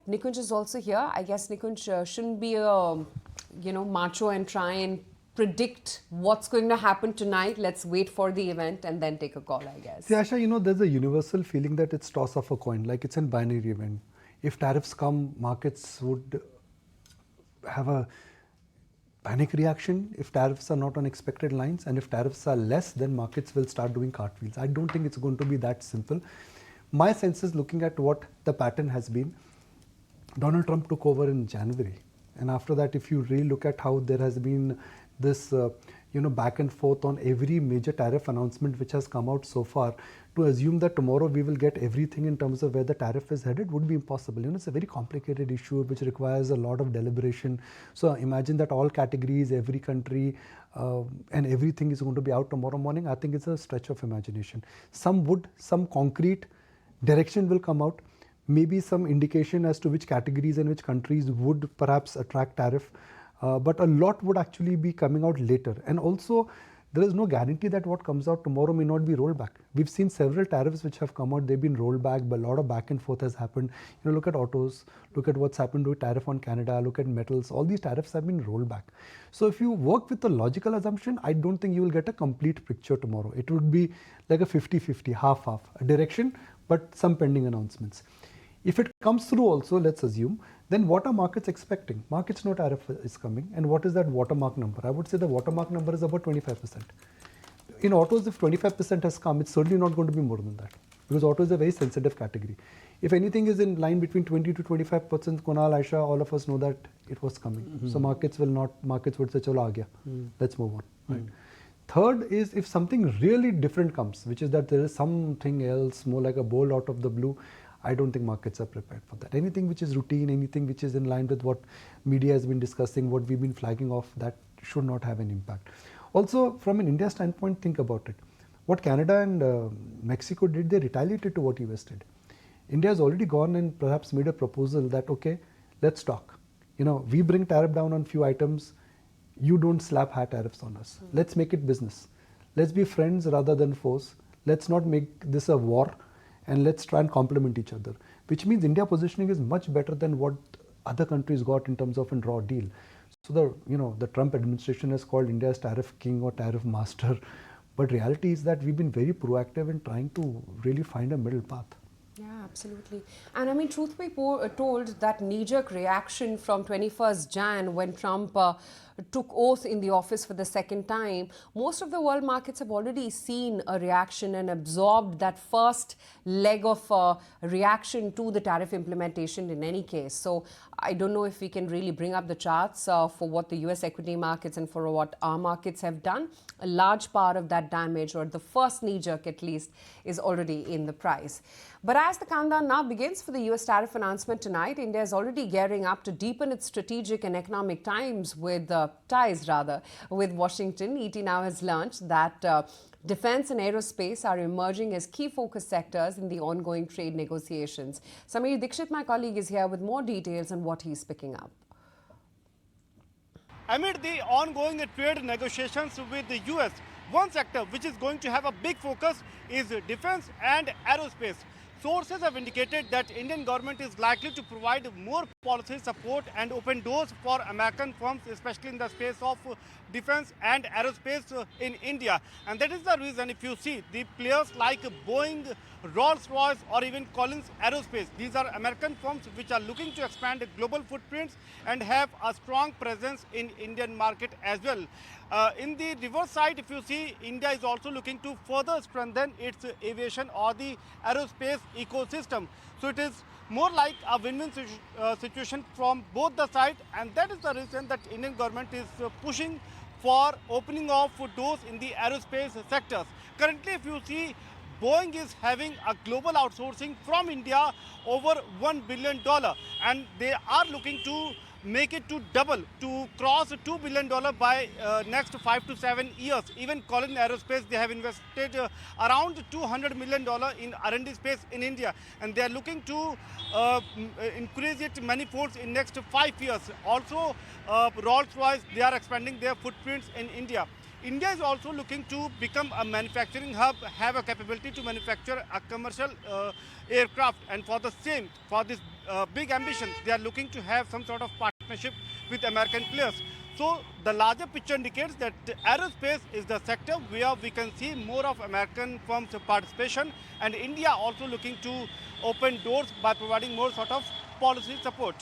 Nikunj is also here. I guess Nikunj shouldn't be a, macho and try and predict what's going to happen tonight. Let's wait for the event and then take a call, I guess. See, Asha, there's a universal feeling that it's toss of a coin, like it's a binary event. If tariffs come, markets would have a panic reaction if tariffs are not on expected lines, and if tariffs are less, then markets will start doing cartwheels. I don't think it's going to be that simple. My sense is, looking at what the pattern has been, Donald Trump took over in January, and after that, if you really look at how there has been this back and forth on every major tariff announcement which has come out so far, to assume that tomorrow we will get everything in terms of where the tariff is headed would be impossible. It's a very complicated issue which requires a lot of deliberation. So imagine that all categories, every country, and everything is going to be out tomorrow morning. I think it's a stretch of imagination. Some concrete direction will come out, maybe some indication as to which categories and which countries would perhaps attract tariff, but a lot would actually be coming out later. And also, there is no guarantee that what comes out tomorrow may not be rolled back. We've seen several tariffs which have come out, they've been rolled back, but a lot of back and forth has happened. Look at autos, look at what's happened to tariff on Canada, look at metals, all these tariffs have been rolled back. So if you work with a logical assumption, I don't think you will get a complete picture tomorrow. It would be like a 50-50, half-half, a direction, but some pending announcements. If it comes through also, let's assume, then what are markets expecting? Markets know tariff is coming, and what is that watermark number? I would say the watermark number is about 25%. In autos, if 25% has come, it's certainly not going to be more than that, because auto is a very sensitive category. If anything is in line between 20 to 25%, Kunal, Aisha, all of us know that it was coming. So markets would say, chalo aa gaya, let's move on. Right? Third is, if something really different comes, which is that there is something else, more like a bolt out of the blue, I don't think markets are prepared for that. Anything which is routine, anything which is in line with what media has been discussing, what we've been flagging off, that should not have an impact. Also, from an India standpoint, think about it. What Canada and Mexico did, they retaliated to what US did. India has already gone and perhaps made a proposal that, okay, let's talk. We bring tariff down on few items, you don't slap high tariffs on us. Let's make it business. Let's be friends rather than foes. Let's not make this a war, and let's try and complement each other, which means India positioning is much better than what other countries got in terms of a raw deal. So the Trump administration has called India as tariff king or tariff master, but reality is that we've been very proactive in trying to really find a middle path. Yeah, absolutely. And I mean, truth be told, that knee-jerk reaction from 21st Jan when Trump took oath in the office for the second time, most of the world markets have already seen a reaction and absorbed that first leg of reaction to the tariff implementation in any case. So I don't know if we can really bring up the charts for what the US equity markets and for what our markets have done. A large part of that damage, or the first knee-jerk at least, is already in the price. But as the countdown now begins for the US tariff announcement tonight, India is already gearing up to deepen its strategic and economic ties with Washington. ET now has learned that defense and aerospace are emerging as key focus sectors in the ongoing trade negotiations. Samir Dikshit, my colleague, is here with more details on what he's picking up. Amid the ongoing trade negotiations with the US, one sector which is going to have a big focus is defense and aerospace. Sources have indicated that Indian government is likely to provide more policy support and open doors for American firms, especially in the space of defense and aerospace in India. And that is the reason, if you see, the players like Boeing, Rolls-Royce or even Collins Aerospace, these are American firms which are looking to expand global footprints and have a strong presence in Indian market as well. In the reverse side, if you see, India is also looking to further strengthen its aviation or the aerospace ecosystem. So it is more like a win-win situation from both the sides, and that is the reason that Indian government is pushing for opening of doors in the aerospace sectors. Currently, if you see, Boeing is having a global outsourcing from India over $1 billion, and they are looking to make it to double, to cross $2 billion by next 5 to 7 years. Even Collins Aerospace, they have invested around $200 million in R&D space in India, and they are looking to increase it manifolds in next 5 years. Also, Rolls-Royce, they are expanding their footprints in India. India is also looking to become a manufacturing hub, have a capability to manufacture a commercial aircraft, and for the same, for this big ambitions. They are looking to have some sort of partnership with American players. So the larger picture indicates that aerospace is the sector where we can see more of American firms' participation, and India also looking to open doors by providing more sort of policy support.